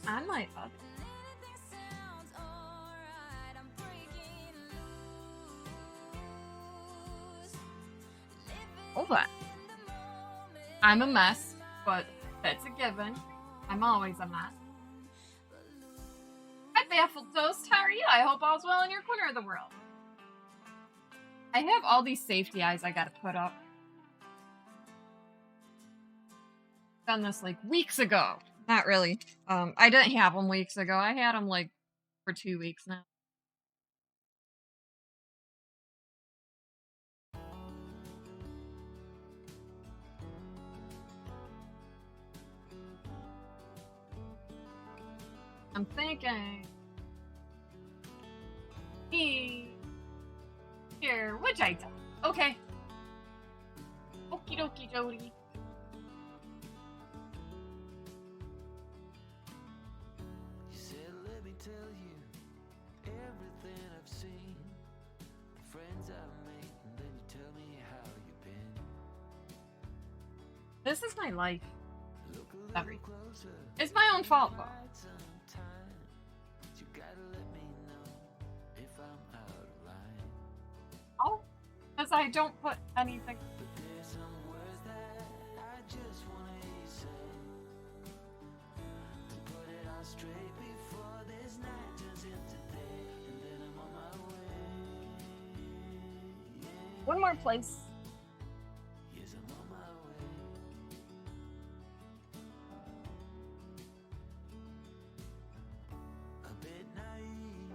on my other. Hold on. I'm a mess, but that's a given. I'm always a mess. Hi, Baffled Toast. How are you? I hope all's well in your corner of the world. I have all these safety eyes I gotta put up. Done this like weeks ago. Not really. I didn't have them weeks ago. I had them like for 2 weeks now. I'm thinking. Here, which item? Okay. Okie dokie, Jody. You said, let me tell you everything I've seen, the friends I've made, and then you tell me how you've been. This is my life. Look a little Everything. closer. It's my own fault, though. Sometime, you gotta let me know if I'm out of line. Oh, because I don't put anything. But there's some words that I just wanna hear you say, to put it all straight before this night turns into day, and then I'm on my way. One more place. Yes, I'm on my way. A bit naive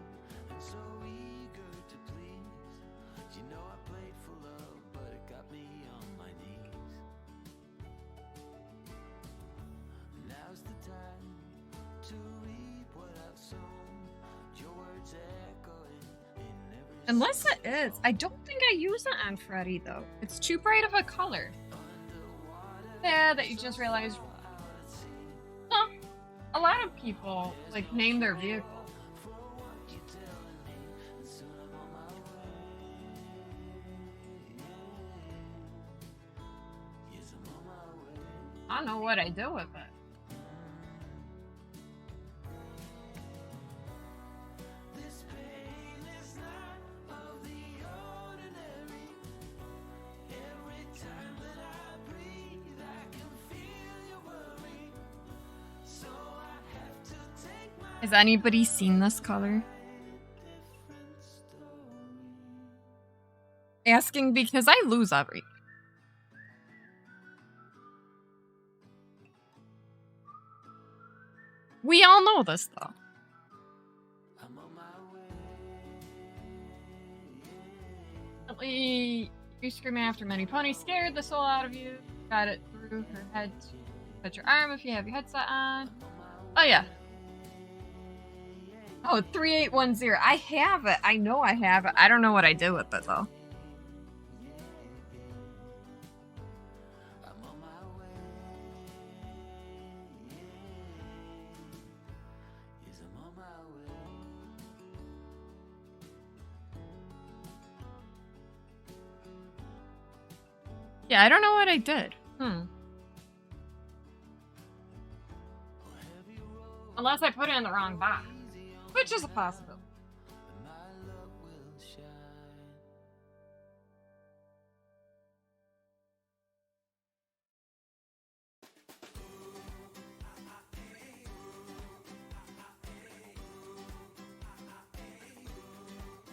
and so eager to please. You know I played for love, but it got me on my knees. Now's the time to reap what I've sown. Your words echoing in every Unless it is. I don't think I use it on Freddy, though. It's too bright of a color. Yeah, that you just realized. Huh. A lot of people, like, name their vehicle. I don't know what I do with it. This pain is not of the ordinary. Every time that I breathe, I can feel your worry. So I have to take my Has anybody seen this color? different story. Asking because I lose every. We all know this, though. I'm on my way. You screaming after many ponies scared the soul out of you. Got it through her head to touch your arm if you have your headset on. Oh, yeah. Oh, 3810. I have it. I know I have it. I don't know what I did with it, though. I'm on my way. Yes, I'm on my way. Yeah, I don't know what I did. Unless I put it in the wrong box. Which is a possibility. And my love will shine.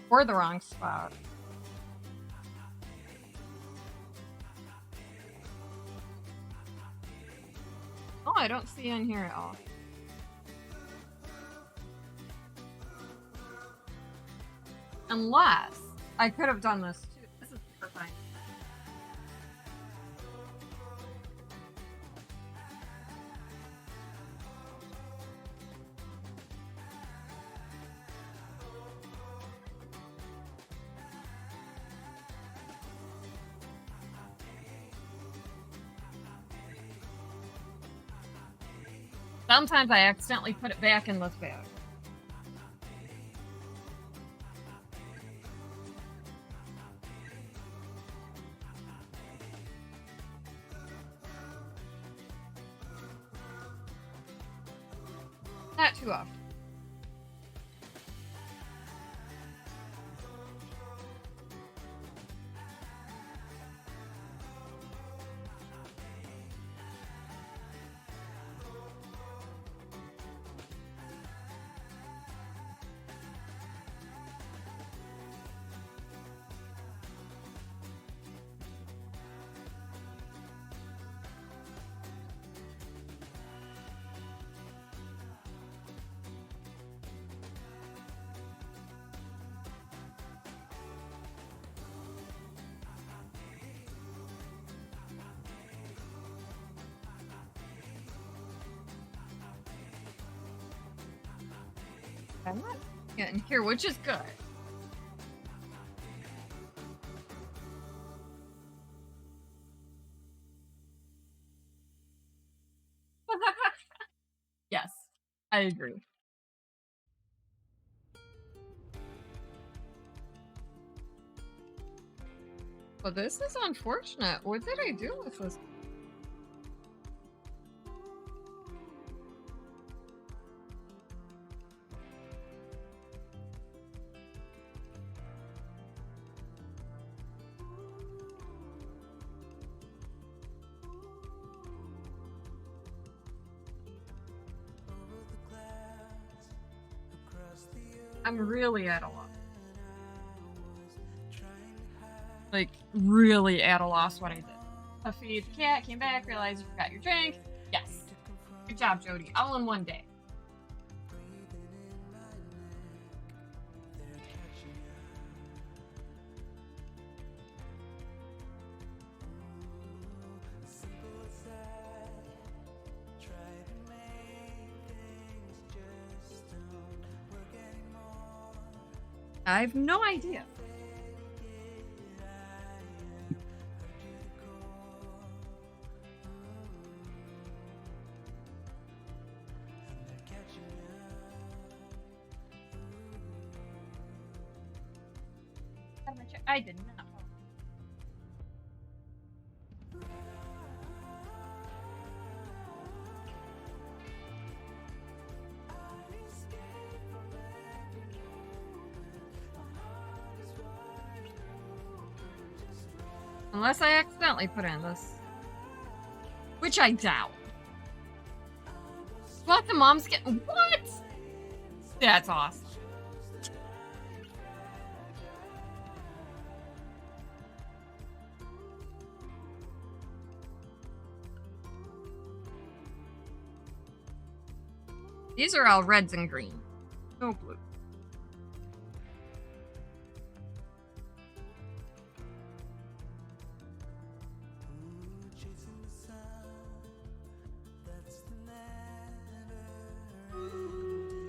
Or the wrong spot. Oh, I don't see it in here at all. Unless I could have done this too. This is terrifying. Sometimes I accidentally put it back in this bag. Not too often. I'm not getting here, which is good. Yes, I agree. Well, this is unfortunate. What did I do with this? I'm really at a loss. Like, really at a loss what I did. I feed the cat, came back, realized you forgot your drink. Yes. Good job, Jody. All in one day. I have no idea. I did not. Unless I accidentally put in this. Which I doubt. What? The mom's getting... What? That's awesome. These are all reds and green. No blue.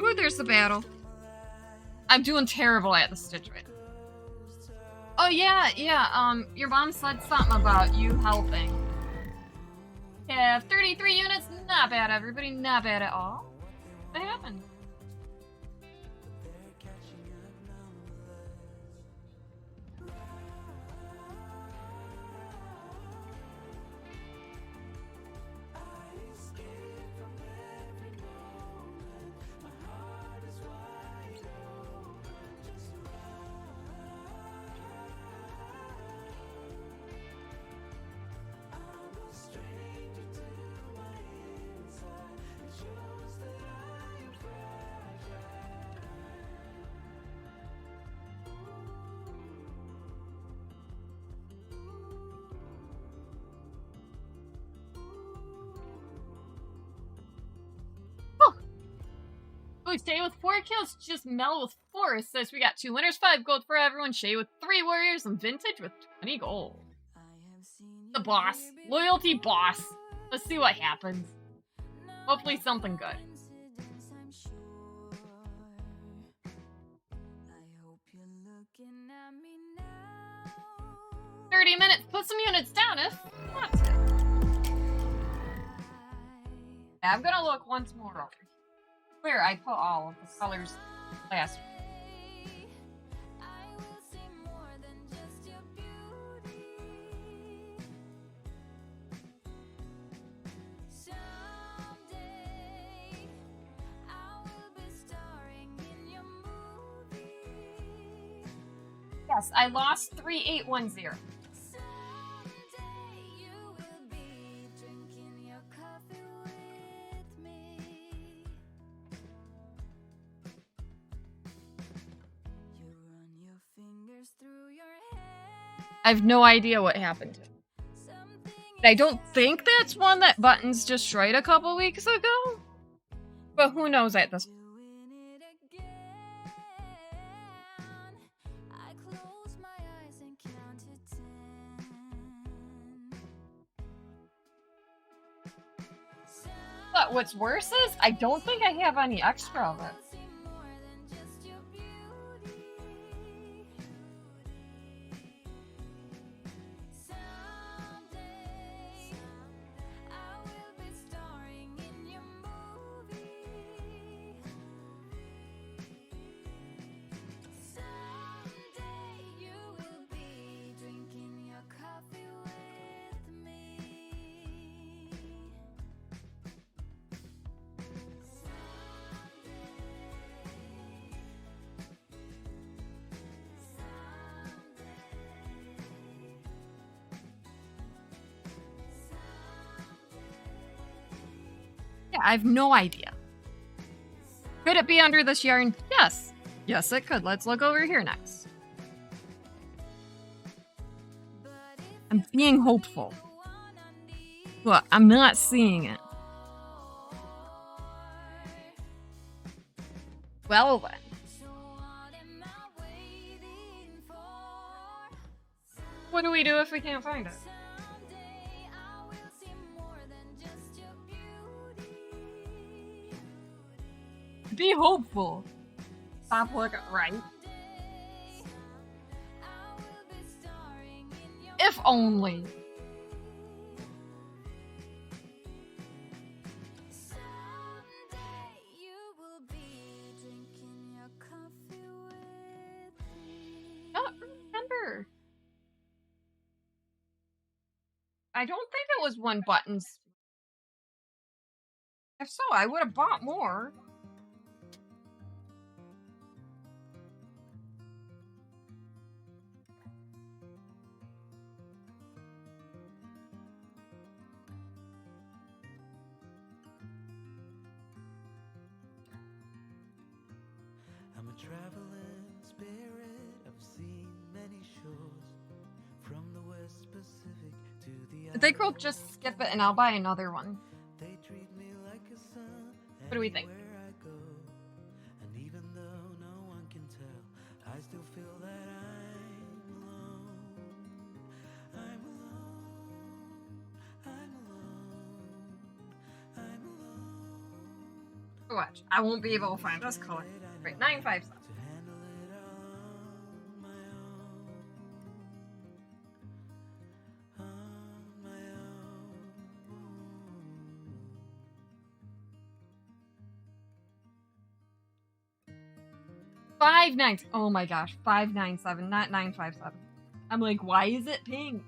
Ooh, there's the battle. I'm doing terrible at the Stitch right now. Oh yeah, your mom said something about you helping. Yeah, 33 units, not bad everybody, not bad at all. What happened? Oh, Shay with 4 kills, just Mel with 4 says we got 2 winners, 5 gold for everyone, Shay with 3 warriors, and Vintage with 20 gold. The boss. Loyalty boss. Let's see what happens. Hopefully something good. 30 minutes, put some units down if you want to. Yeah, I'm gonna look once more over here. Where I put all of the colors last week. Yes, I lost 3810. Someday you will be drinking your coffee with me. You run your fingers through your hair. I have no idea what happened to it. Something I don't think that's one that Buttons destroyed a couple weeks ago. But who knows at this point. doing it again. I close my eyes and count to 10. But what's worse is, I don't think I have any extra of it. See more than just your beauty. Someday I will be starring in your movie. Someday you will be drinking your coffee with me. Yeah, I have no idea. Could it be under this yarn? Yes. Yes, it could. Let's look over here next. I'm being hopeful. But I'm not seeing it. Well then. What do we do if we can't find it? Be hopeful. Stop looking right. If only. Don't remember. I don't think it was one Buttons. If so, I would have bought more. I'm a traveling spirit. I've seen many shores, from the West Pacific to the They could just skip it and I'll buy another one. They treat me like a son. What do we think? Everywhere I go, and even though no one can tell, I still feel that I'm alone. I'm alone. I'm alone. I'm alone. Watch. I won't be able to find this color. Right, 957. To handle it all on my own. On my own. 59. Oh my gosh, 597, not 957. I'm like, why is it pink?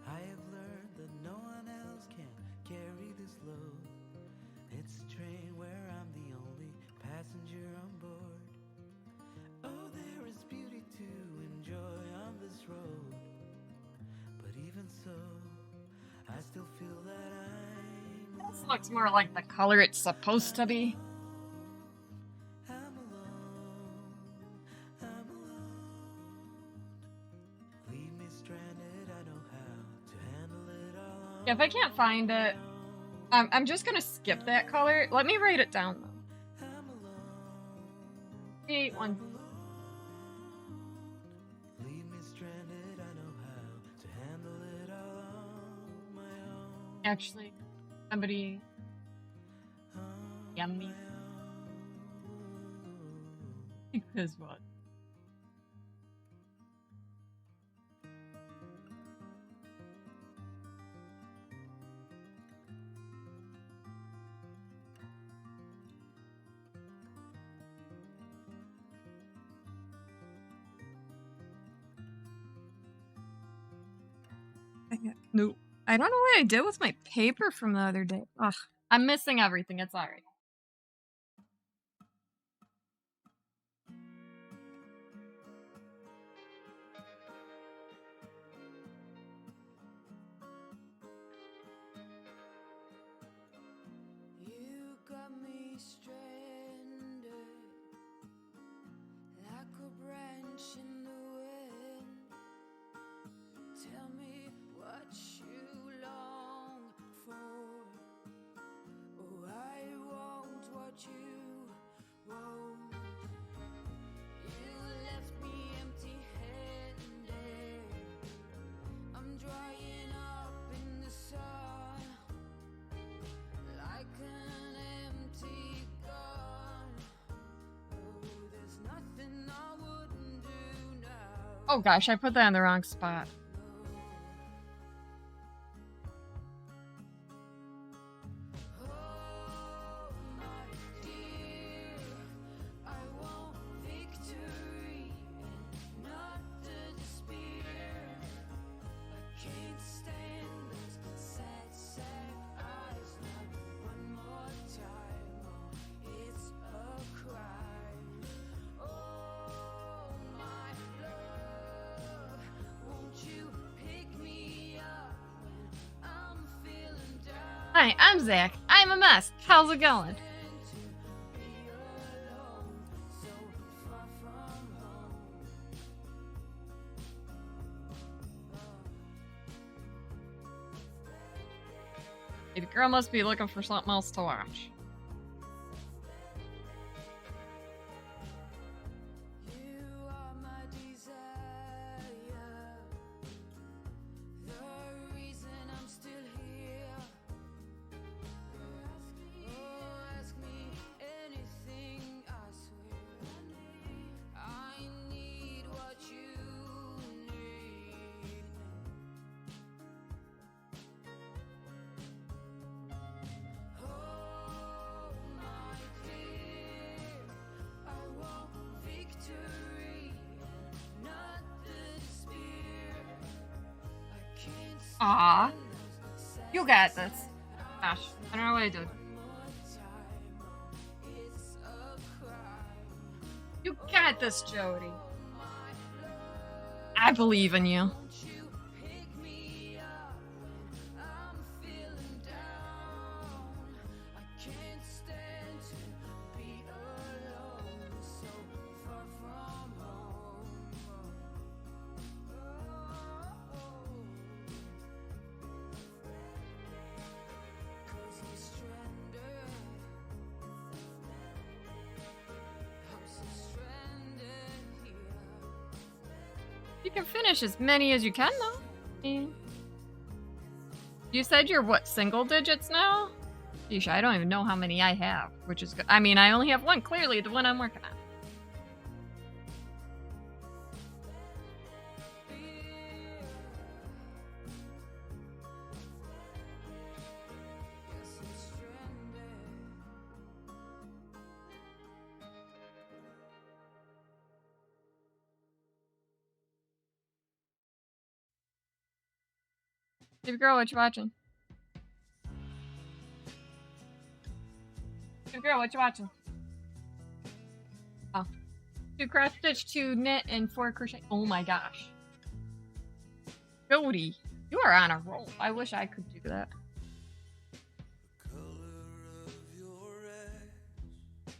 I have learned that no one else can carry this load. It's a train where I'm the only passenger on board. Oh, there is beauty to enjoy on this road. But even so, I still feel that I'm This looks more like the color it's supposed to be. I'm alone. Leave me stranded, I know how to handle it all. If I can't find it, I'm just gonna skip that color. Let me write it down though. I'm alone. 810. Leave me stranded, I know how to handle it all on my own. Actually, somebody DM me. Because what? No. I don't know what I did with my paper from the other day. Ugh. I'm missing everything. It's alright. You got me stranded like a branch in the wind. Tell me what you long for. Oh, I want what you want. You left me empty-handed. I'm drying up in the sun like an empty gun. Oh, there's nothing I wouldn't do now. Oh gosh, I put that in the wrong spot. Oh, my dear, I want victory and not the despair. I can't stand those sad, sad eyes. Not one more time. Oh, it's a crime. Oh, my love, won't you pick me up when I'm feeling down? Hi, I'm Zach. I'm a mess. How's it going? Be alone, so far from home. The girl must be looking for something else to watch. You are my desire, the reason I'm still here. Oh, ask me anything, I swear. I need what you need. Oh, my dear, I want victory, not the despair. I can't Aw. stand those sad You got this. Gosh, I don't know what I did. more time. It's a crime. You got this, Jody. My love, I believe in you. won't you pick me up when I'm feeling down? I can't stand to be alone, so far from home. Cause I'm stranded. I'm so stranded here. You can finish as many as you can, though. Yeah. You said you're what, single digits now? Yeesh, I don't even know how many I have, which is good. I mean, I only have one, clearly, the one I'm working on. Guess I'm stranded. Baby girl, what you watching? Baby girl, what you watching? Oh. 2 cross stitch, 2 knit, and 4 crochet. Oh my gosh. Jody, you are on a roll. I wish I could do that. The color of your eyes,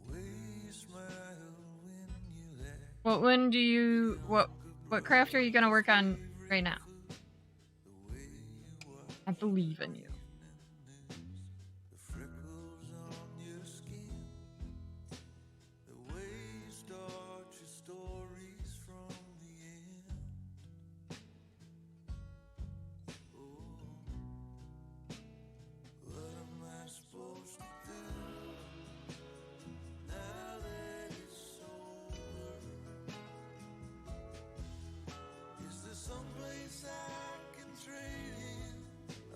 the way you smile when you laugh, When do you what craft are you gonna work on right now? the way you walk, I believe in you. the freckles on your skin, the way you start your stories from the end. Oh, what am I supposed to do now that it's over? Is there someplace I can trade in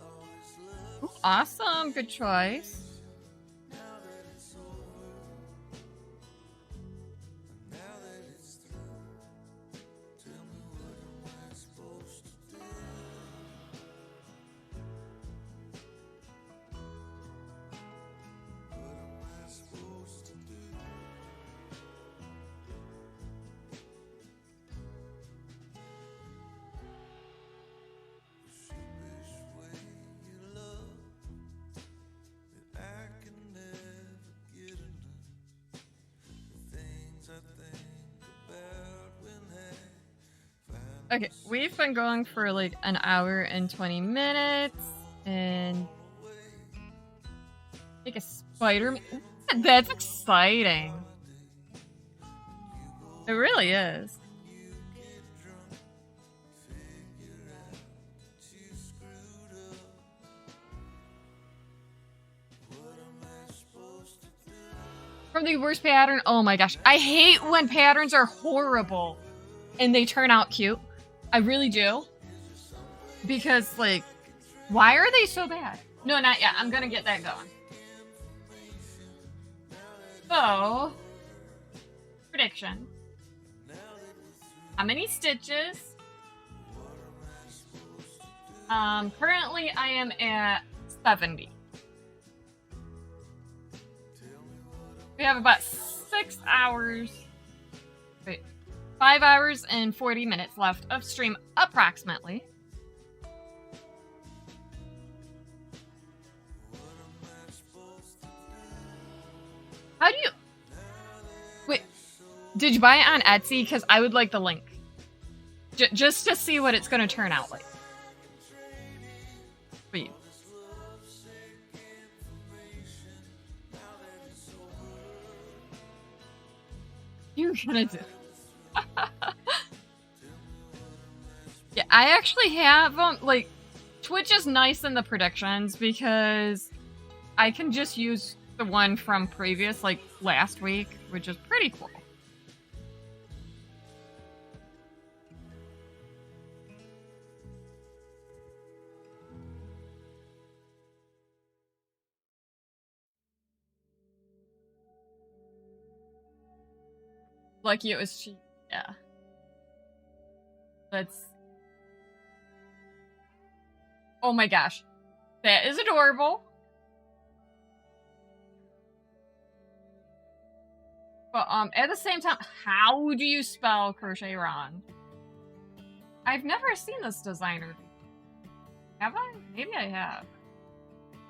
all this love? Ooh, awesome, good choice. Now that it's over, now that it's through, tell me what am I supposed to do? Okay, we've been going for like an hour and 20 minutes, and like a Spider-Man. That's exciting. It really is. From the worst pattern. Oh my gosh. I hate when patterns are horrible and they turn out cute. I really do. Because, like, why are they so bad? No, not yet. I'm gonna get that going. So, prediction. How many stitches? Currently I am at 70. We have about 6 hours. Wait, 5 hours and 40 minutes left of stream, approximately. How do you... Wait, did you buy it on Etsy? Because I would like the link. Just to see what it's going to turn out like. Wait. You're gonna do... Yeah, I actually have, like, Twitch is nice in the predictions because I can just use the one from previous, like, last week, which is pretty cool. Lucky it was cheap. Yeah. That's... Oh my gosh. That is adorable. But at the same time, how do you spell crochet wrong? I've never seen this designer. Have I? Maybe I have.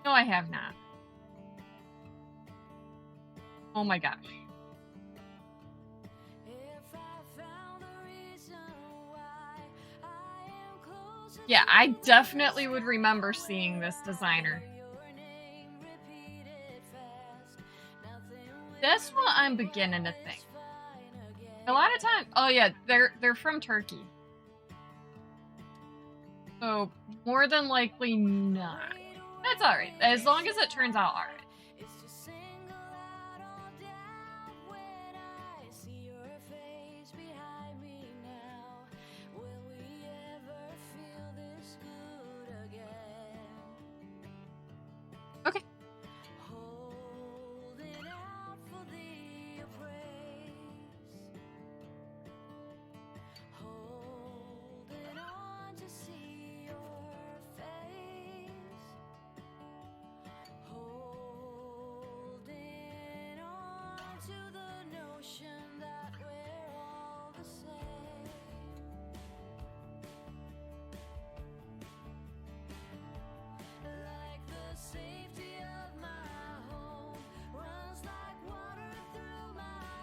No, I have not. Oh my gosh. Yeah, I definitely would remember seeing this designer. That's what I'm beginning to think. A lot of times, oh yeah, they're from Turkey. So more than likely not. That's alright, as long as it turns out alright. Okay.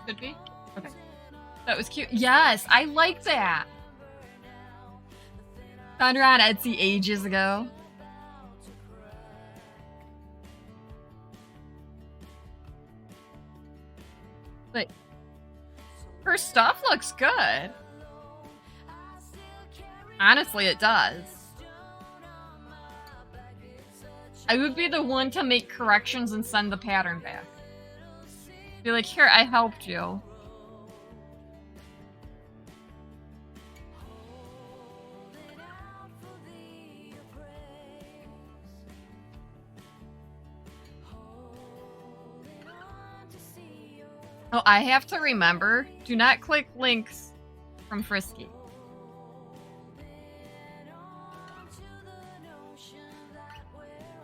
Could be? Okay. That was cute. Yes, I like that. Found her on Etsy ages ago. But her stuff looks good. Honestly, it does. I would be the one to make corrections and send the pattern back. Be like, here, I helped you. Oh, I have to remember, do not click links from Frisky.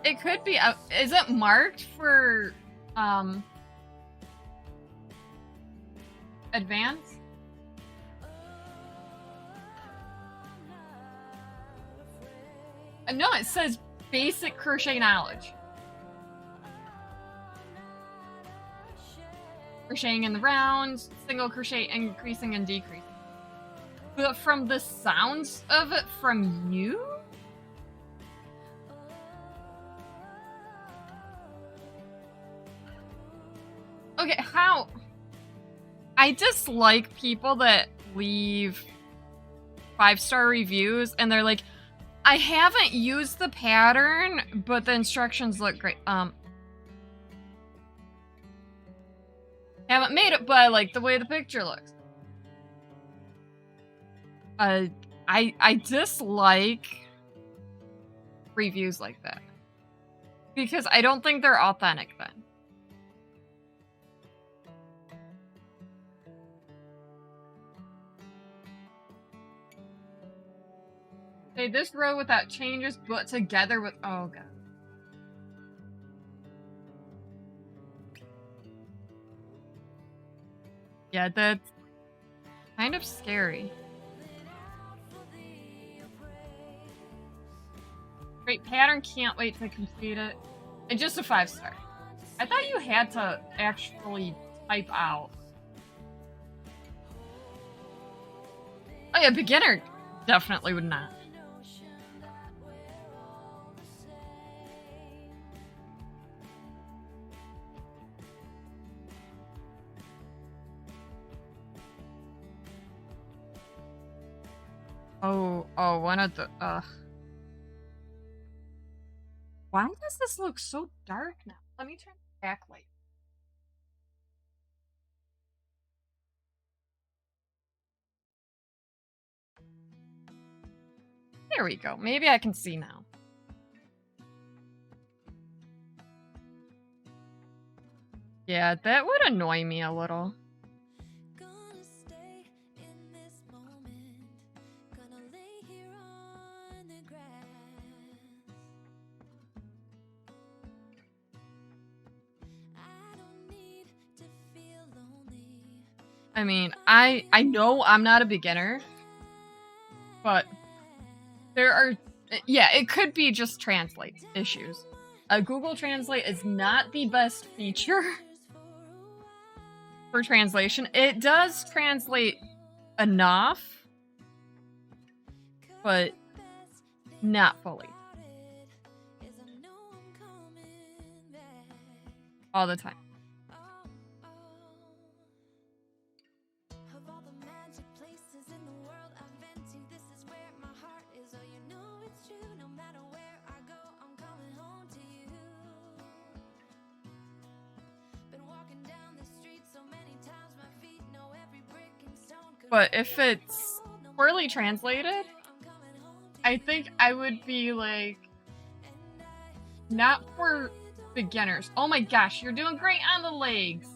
It could be, is it marked for, advanced? No, it says basic crochet knowledge. Crocheting in the round, single crochet increasing and decreasing. But from the sounds of it from you? Okay, how? I dislike people that leave 5-star reviews and they're like, I haven't used the pattern, but the instructions look great. Haven't made it, but I like the way the picture looks. I dislike reviews like that. Because I don't think they're authentic then. Okay, this row without changes, but together with... Oh, God. Yeah, that's kind of scary. Great pattern, can't wait to complete it. And just a 5-star. I thought you had to actually type out. Oh yeah, beginner definitely would not. Oh, one of the, Why does this look so dark now? Let me turn the backlight. There we go. Maybe I can see now. Yeah, that would annoy me a little. I mean, I know I'm not a beginner, but there are, yeah, it could be just translate issues. Google Translate is not the best feature for translation. It does translate enough, but not fully. All the time. But if it's poorly translated, I think I would be like, not for beginners. Oh my gosh, you're doing great on the legs.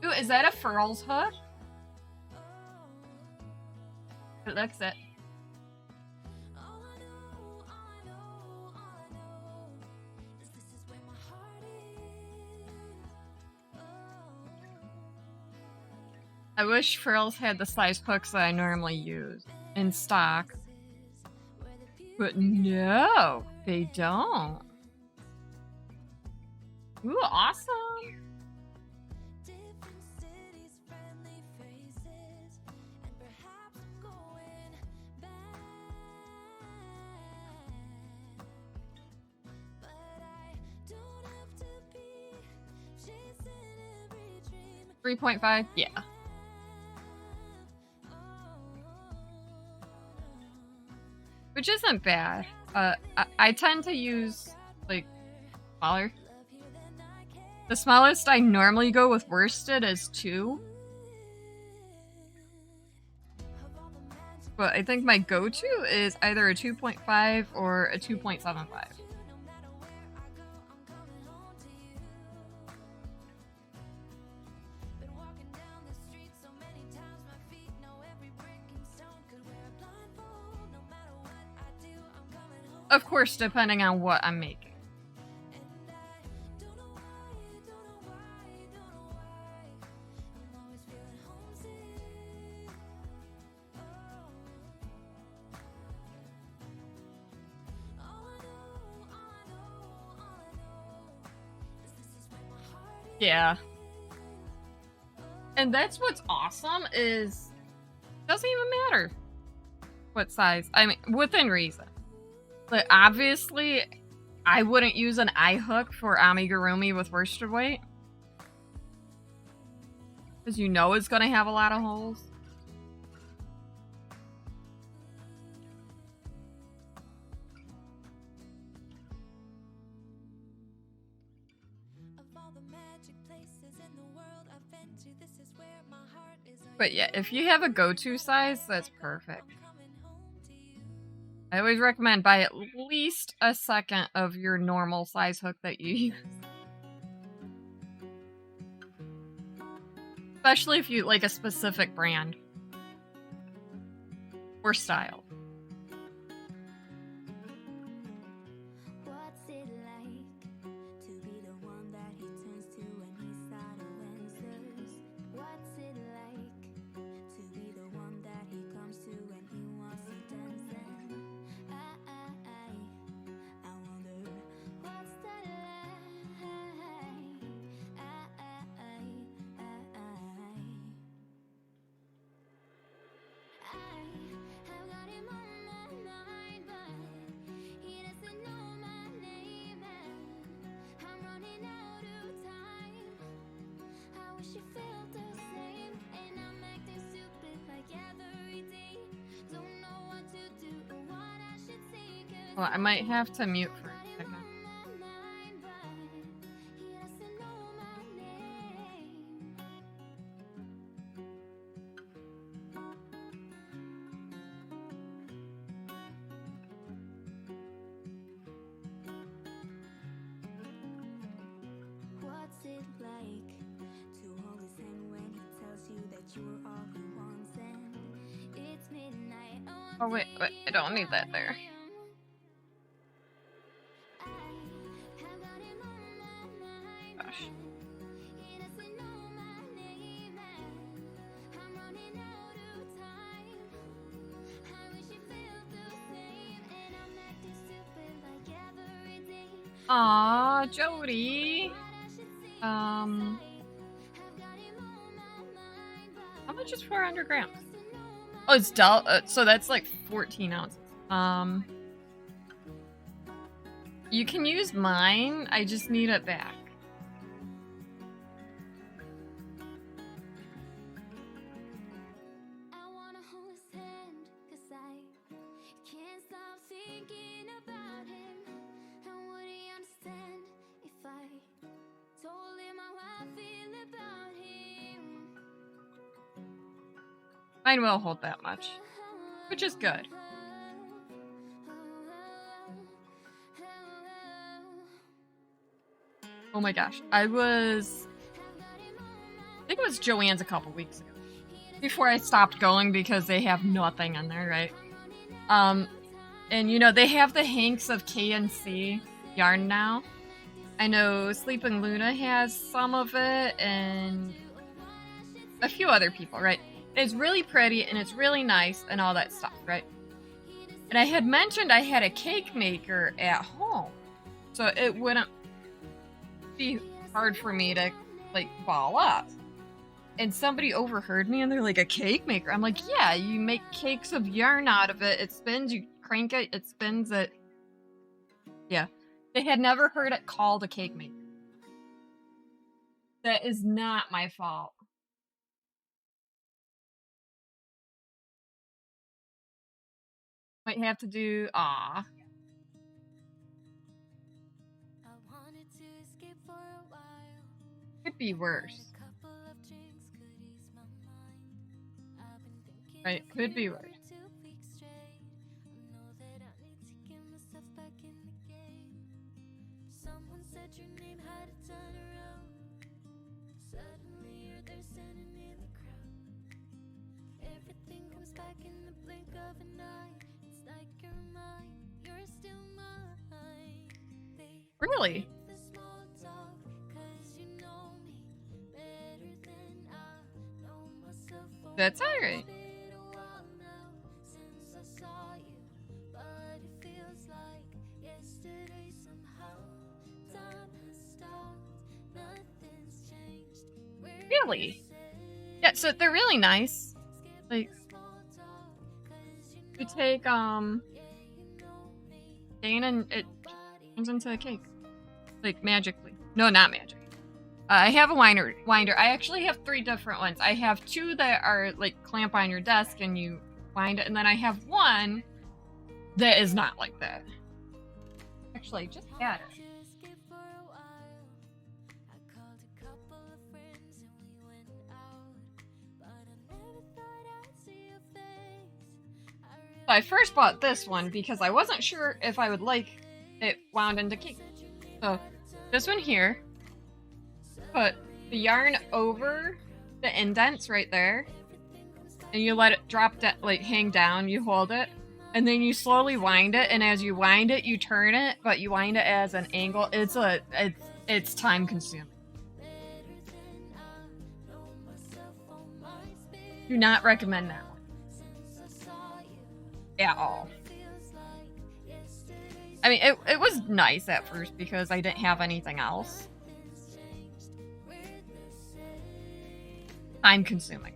Ooh, is that a Furl's hook? It looks it. I wish Furls had the size hooks that I normally use in stock. But no, they don't. Ooh, awesome. $3.5, yeah. Which isn't bad. I tend to use, like, smaller. The smallest I normally go with worsted is 2. But I think my go-to is either a 2.5 or a 2.75. Of course, depending on what I'm making. Yeah. And that's what's awesome is, it doesn't even matter. what size. I mean, within reason. But obviously, I wouldn't use an eye hook for amigurumi with worsted weight. Because you know it's going to have a lot of holes. But yeah, if you have a go-to size, that's perfect. I always recommend buy at least a second of your normal size hook that you use. Especially if you like a specific brand or style. What's it like to be the one that he turns to when he's out of answers? What's it like to be the one that he comes to when he wants to dance? And I wonder what's that like? I have got him on my mind, but he doesn't know my name, and I'm running out of time. I wish you felt the same, and I'm acting stupid like every day. Don't know what to do or what I should say. Well, I might have to mute for a second. What's it like to hold his hand when he tells you that you're all he wants? And it's midnight. Oh, wait, I don't need that there. Gosh. Aw, Jody. How much is 400 grams? Oh, it's so that's like 14 ounces. You can use mine. I just need it back. I wanna hold his hand, 'cause I can't stop thinking about him. And would he understand if I told him how I feel about him? Mine will hold that much, which is good. Oh my gosh, I think it was Joann's a couple weeks ago. Before I stopped going because they have nothing in there, right? And you know, they have the Hanks of K&C yarn now. I know Sleeping Luna has some of it and a few other people, right? It's really pretty and it's really nice and all that stuff, right? And I had mentioned I had a cake maker at home, so it wouldn't be hard for me to like ball up. And somebody overheard me and they're like, a cake maker? I'm like, yeah, you make cakes of yarn out of it. It spins, you crank it, it spins it. Yeah. They had never heard it called a cake maker. That is not my fault. Might have to do, I wanted to escape for a while. could be worse. A couple of drinks could ease my mind. I've been thinking Right, of could be you worse. for 2 weeks straight. I know that I need to get myself back in the game. Someone said your name had to turn around. Suddenly you're there standing in the crowd. Everything comes back in the blink of an eye. It's like you're mine, you're still mine. They Really? the small talk, 'cause you know me better than I know myself. That's alright. Been a while now since I saw you, but it feels like yesterday somehow. Time has stopped, nothing's changed. We're Really? Yeah, so they're really nice. Like, You take Dane and it turns into a cake. Like magically. No, not magic. I have a winder. I actually have 3 different ones. I have 2 that are like clamp on your desk and you wind it, and then I have one that is not like that. Actually, I just had it. I first bought this one because I wasn't sure if I would like it wound into cake. So this one here, put the yarn over the indents right there, and you let it drop down, like hang down. You hold it, and then you slowly wind it. And as you wind it, you turn it, but you wind it as an angle. It's time consuming. Do not recommend that one at all. I mean, it was nice at first because I didn't have anything else. Time consuming.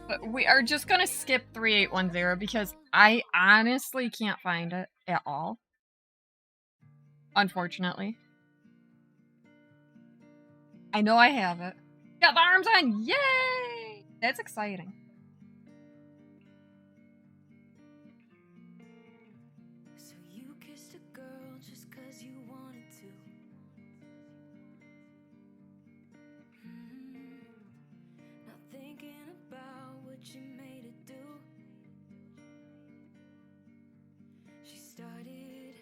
But we are just gonna skip 3810 because I honestly can't find it at all. Unfortunately. I know I have it. Got the arms on! Yay! That's exciting. So you kissed a girl just 'cause you wanted to. Not thinking about what you made it do. She started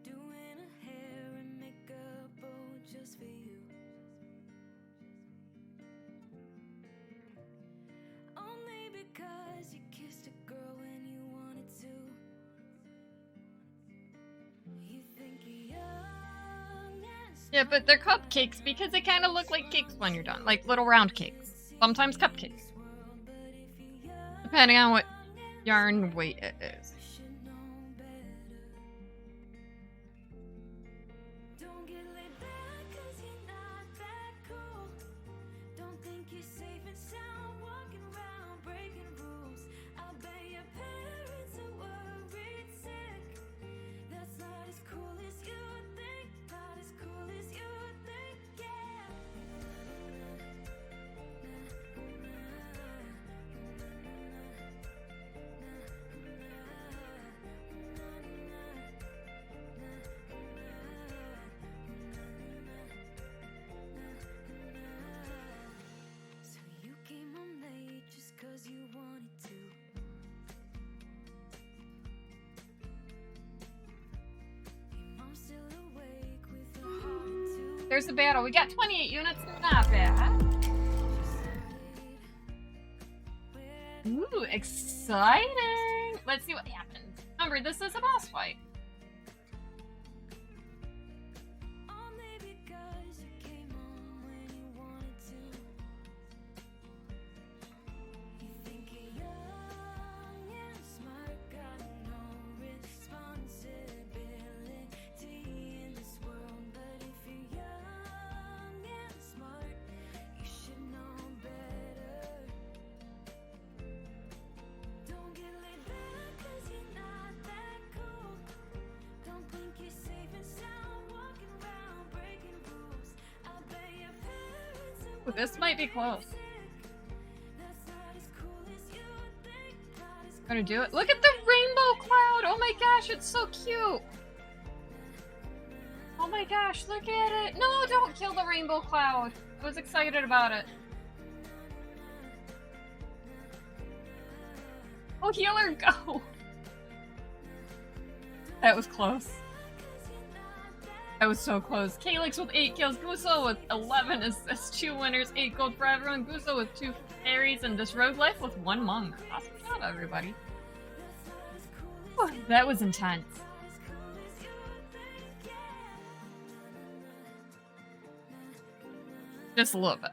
doing her hair and makeup, oh, just for you. Only because you kissed a girl when you wanted to. You think you're young and Yeah, but they're cupcakes because they kind of look like cakes when you're done. Like little round cakes. Sometimes cupcakes. Depending on what yarn weight it is. should know better. Don't get laid back 'cause you're not that cool. Don't think you're safe and sound walking around breaking rules. I bet your parents are worried sick. That's not as cool as you think. Not as cool as you think, yeah. So you came home late just 'cause you wanted to. Your mom's still awake with her heart in two. There's a battle. We got 28 units. Not bad. Ooh, exciting! Let's see what happens. Remember, this is a boss fight. Only because you came home when you wanted to. You think you're young and smart, got no responsibility in this world. But if you're young and smart, you should know better. Don't get laid back 'cause you're not that cool. Don't think you're safe and sound walking around breaking rules. I bet your parents are Ooh, this might be close. sick. That's not as Gonna do it. Look at the rainbow cloud! Oh my gosh, it's so cute! Oh my gosh, look at it! No, don't kill the rainbow cloud! I was excited about it. Oh, healer, go! That was close. That was so close. Calyx with 8 kills, Guso with 11 assists, 2 winners, 8 gold for everyone, Guso with 2 fairies, and this rogue life with 1 monk. Awesome job, everybody. Whew, that was intense. Just a little bit.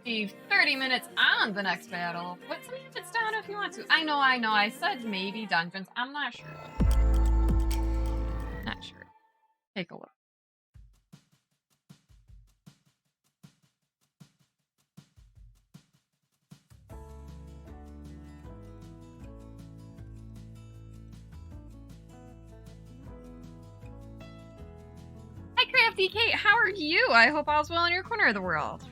Leave 30 minutes on the next battle. Put some units down if you want to. I know. I said maybe dungeons. I'm not sure. Not sure. Take a look. Hi, Crafty Kate. How are you? I hope all's well in your corner of the world.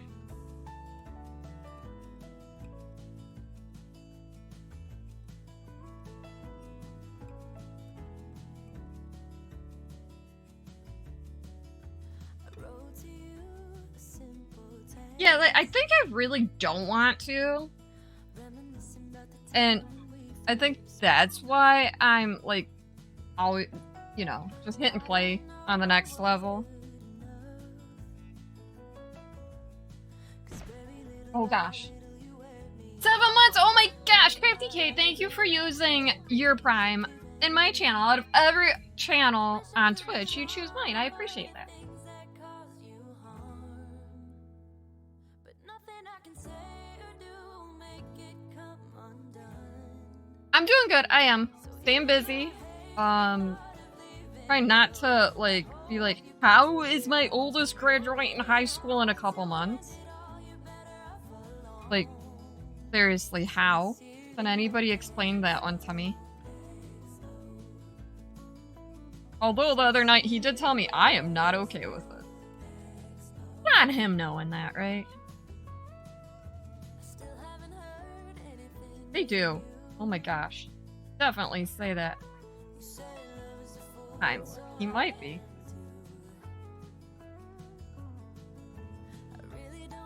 Yeah, like, I think I really don't want to. And I think that's why I'm, like, always, you know, just hit and play on the next level. Oh gosh. 7 months! Oh my gosh! Crafty K, thank you for using your Prime in my channel. Out of every channel on Twitch, you choose mine. I appreciate that. I'm doing good. I am. Staying busy. Trying not to, like, be like, how is my oldest graduating high school in a couple months? Like, seriously, how? Can anybody explain that one to me? Although the other night he did tell me I am not okay with it. Not him knowing that, right? They do. Oh my gosh. Definitely say that. Times. He might be.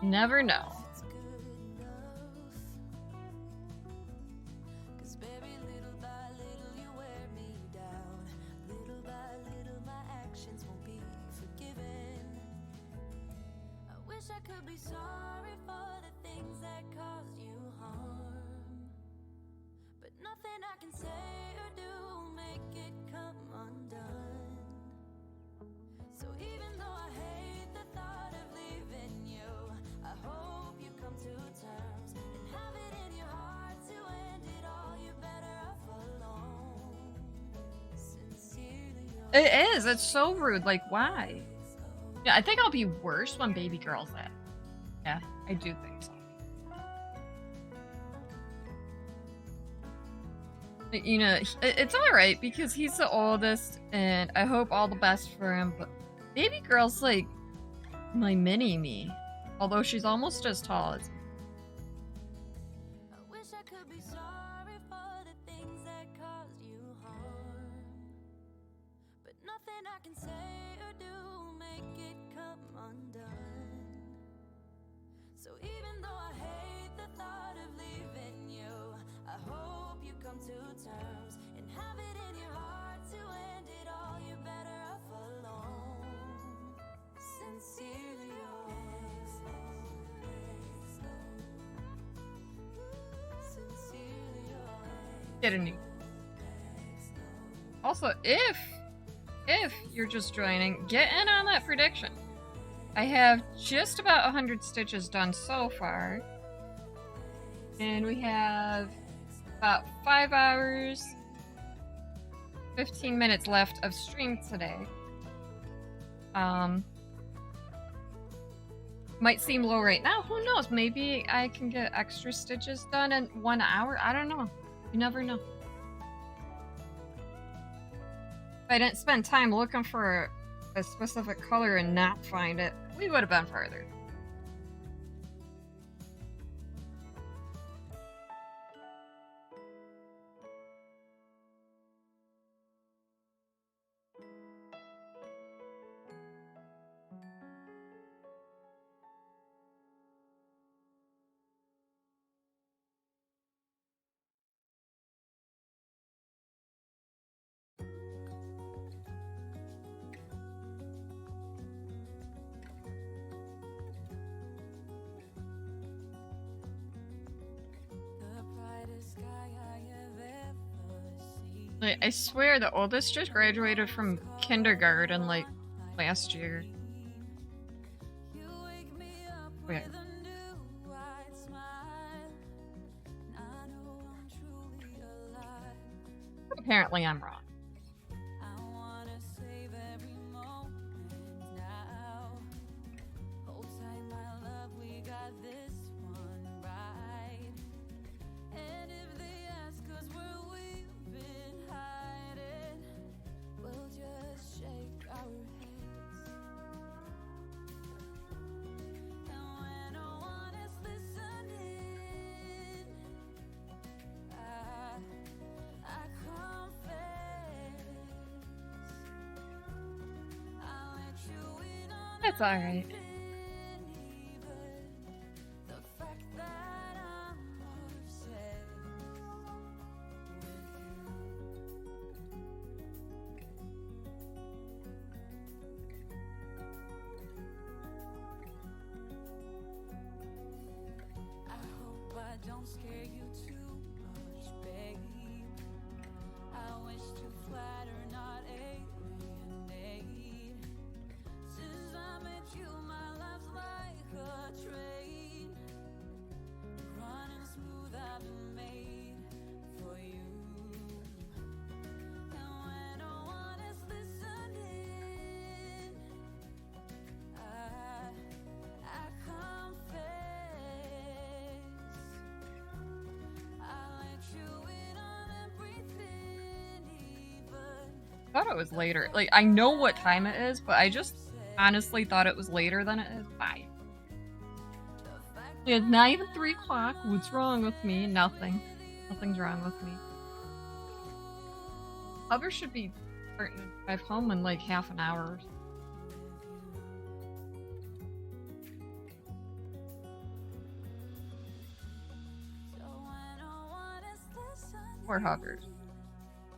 Never know. I can say or do make it come undone. So even though I hate the thought of leaving you, I hope you come to terms and have it in your heart to end it all. You're better off alone. Sincerely yours. It is. It's so rude. Like, why? Yeah, I think I'll be worse when baby girl's at. Yeah, I do think so. You know, it's alright because he's the oldest and I hope all the best for him, but baby girl's like my mini me, although she's almost as tall as me. I wish I could be sorry for the things that caused you harm, but nothing I can say or do make it come undone. So even though I hate the thought of leaving you, I hope you come to terms and have it in your heart to end it all. You're better off alone. Sincerely yours. Sincerely yours. Get a new. Also, if you're just joining, get in on that prediction. I have just about 100 stitches done so far. And we have about 5 hours, 15 minutes left of stream today. Might seem low right now. Who knows? Maybe I can get extra stitches done in 1 hour. I don't know. You never know. If I didn't spend time looking for a specific color and not find it, we would have been farther. Like, I swear the oldest just graduated from kindergarten like last year. Wait. Apparently I'm wrong. That's alright. Don't scare you too much, babe. I wish to flatter, not alienate. Since I met you, my life's like a train, running smooth. I've been made for you. And when no one is listening, I confess. I thought it was later. Like, I know what time it is, but I just honestly thought it was later than it is. Bye. It's not even 3 o'clock. What's wrong with me? Nothing. Nothing's wrong with me. Others should be starting to drive home in like half an hour. Poor Huggers.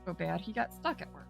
So bad he got stuck at work.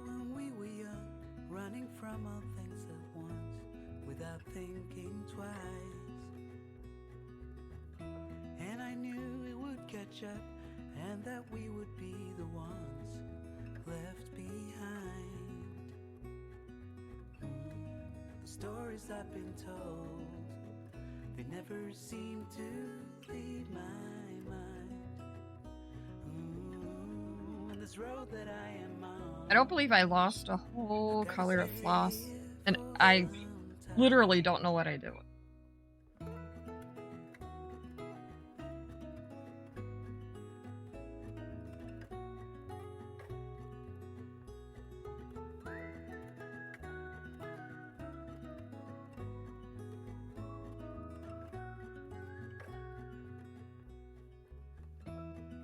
When we were young, running from all things at once, without thinking twice. And I knew it would catch up, and that we would be the ones left behind. The stories I've been told, they never seem to leave my mind. This road that I am on. I don't believe I lost a whole color of floss, and I literally don't know what I do.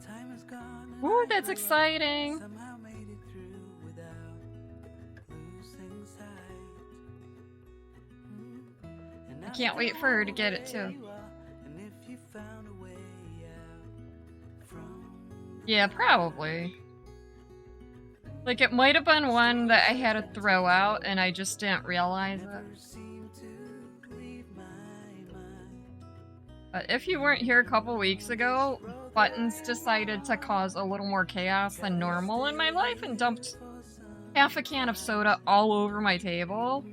Time is gone. Ooh, that's exciting! I can't wait for her to get it too. Yeah, probably. Like, it might have been one that I had to throw out and I just didn't realize it. But if you weren't here a couple weeks ago, Buttons decided to cause a little more chaos than normal in my life and dumped half a can of soda all over my table.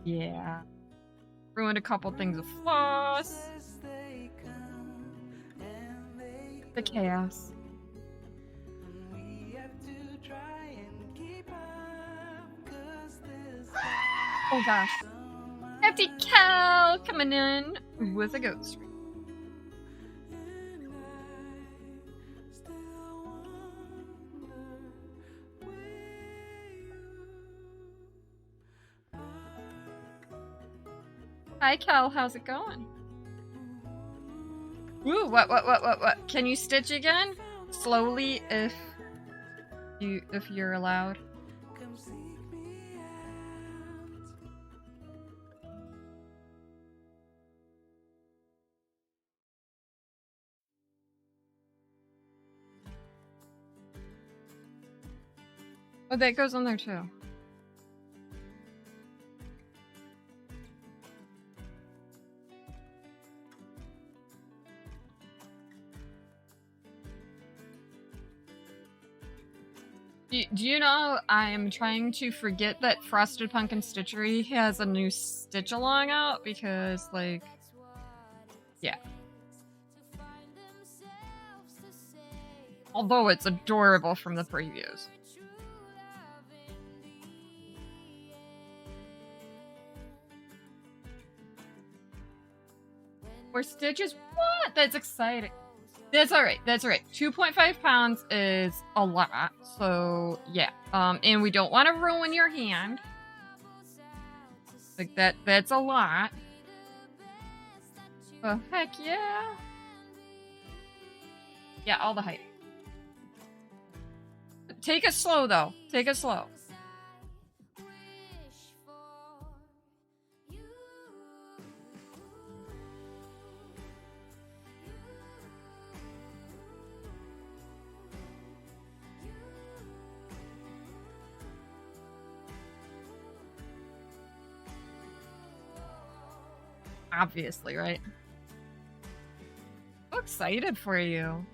Yeah. Ruined a couple things of floss. The chaos. Oh gosh. Empty cow coming in with a ghost. Hi Cal, how's it going? Ooh, what? Can you stitch again? Slowly if you're allowed. Oh, that goes on there too. Do you know I am trying to forget that Frosted Pumpkin Stitchery has a new stitch along out because, like, yeah. Although it's adorable from the previews. More stitches? What? That's exciting. That's alright. That's alright. 2.5 pounds is a lot. So, yeah. And we don't want to ruin your hand. Like, that's a lot. Oh, heck yeah. Yeah, all the hype. Take it slow, though. Take it slow. Obviously, right? So excited for you.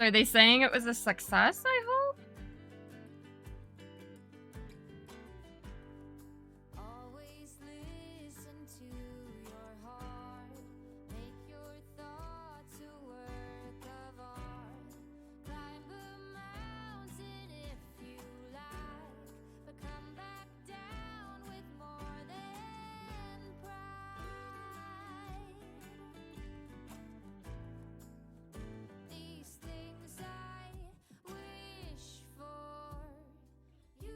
Are they saying it was a success, I hope? Always listen to your heart. Make your thoughts a work of art. Climb the mountain if you like, but come back down with more than pride. These things I wish for you.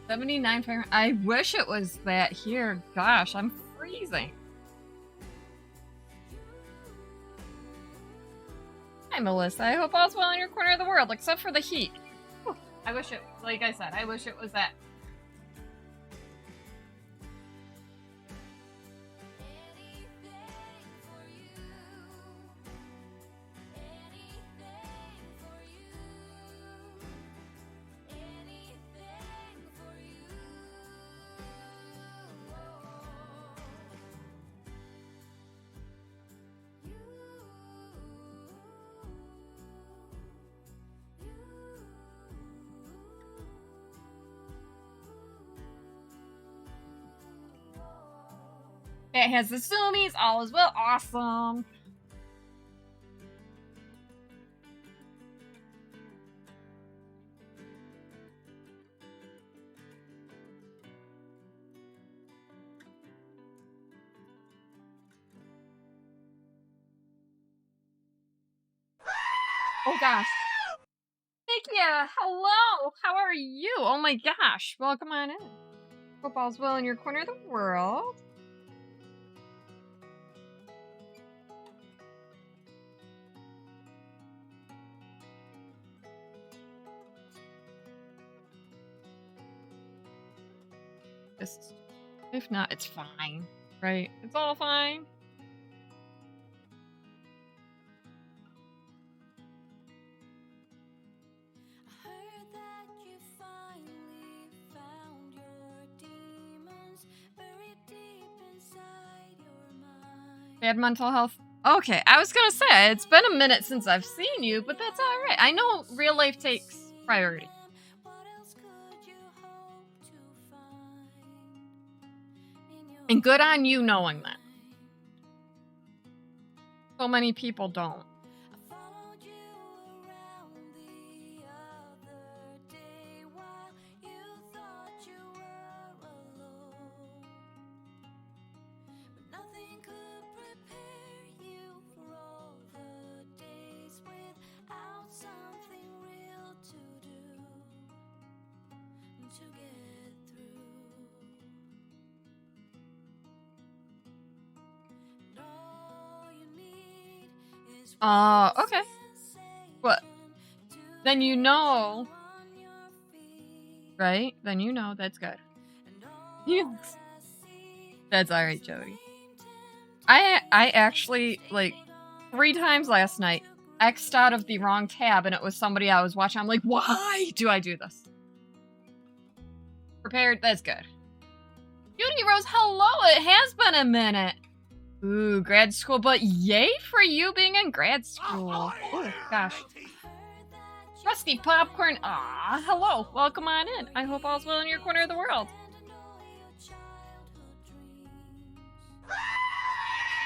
79 Fahrenheit. I wish it was that here. Gosh, I'm freezing. Hi, Melissa. I hope all's well in your corner of the world, except for the heat. Whew. I wish it, like I said, I wish it was that. It has the zoomies, all is well. Awesome. Oh gosh. Thank you. Hello. How are you? Oh my gosh. Welcome on in. Hope all's well in your corner of the world. This, if not, it's fine, right? It's all fine. I heard that you finally found your demons buried deep inside your mind. Bad mental health Okay, I was gonna say, it's been a minute since I've seen you, but that's alright. I know real life takes priority. And good on you knowing that. So many people don't. Okay. What? Then you know. Right? Then you know that's good. Yes. That's alright, Jody. I actually, like, 3 times last night, X'd out of the wrong tab and it was somebody I was watching. I'm like, why do I do this? Prepared? That's good. Beauty Rose, hello! It has been a minute! Ooh, grad school, but yay for you being in grad school. Oh, gosh. Rusty Popcorn, hello, welcome on in. I hope all's well in your corner of the world.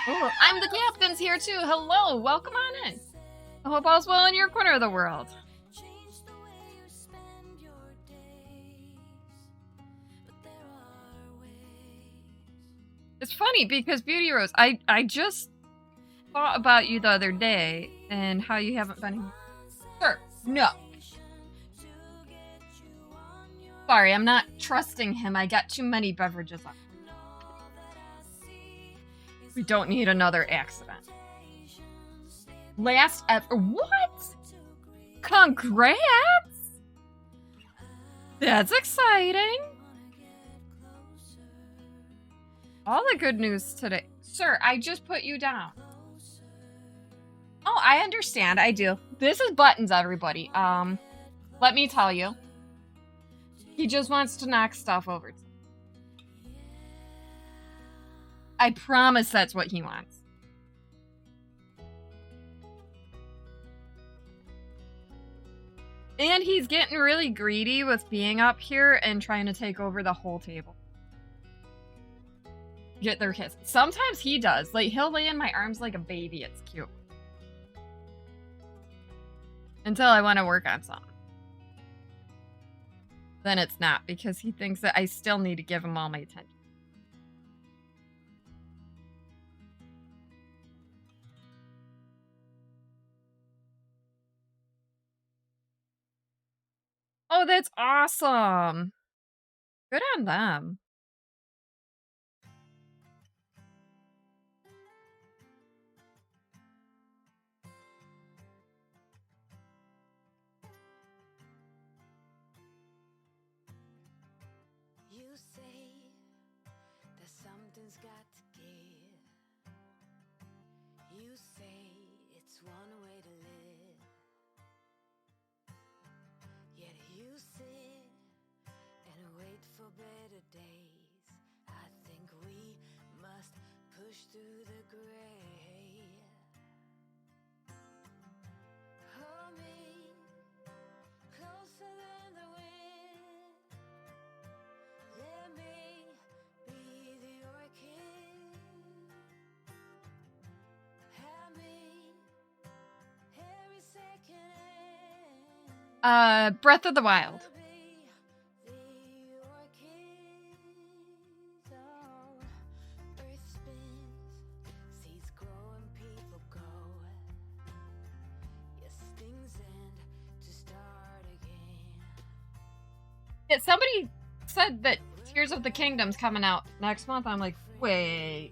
Ooh, I'm the captain's here too, hello, welcome on in. I hope all's well in your corner of the world. It's funny because Beauty Rose, I just thought about you the other day and how you haven't been here. Sir, no. Sorry, I'm not trusting him. I got too many beverages on. We don't need another accident. Last ever. What? Congrats! That's exciting. All the good news today. Sir, I just put you down. Oh, I understand. I do. This is Buttons, everybody. Let me tell you. He just wants to knock stuff over. I promise that's what he wants. And he's getting really greedy with being up here and trying to take over the whole table. Get their kiss. Sometimes he does. Like, he'll lay in my arms like a baby. It's cute. Until I want to work on something. Then it's not, because he thinks that I still need to give him all my attention. Oh, that's awesome. Good on them. You say that something's got to give. You say it's one way to live. Yet you sit and wait for better days. I think we must push through the gray. Hold me closer than the wind. Let me be the orchid. Have me every second. Breath of the Wild. Yeah, somebody said that Tears of the Kingdom's coming out next month. I'm like, wait,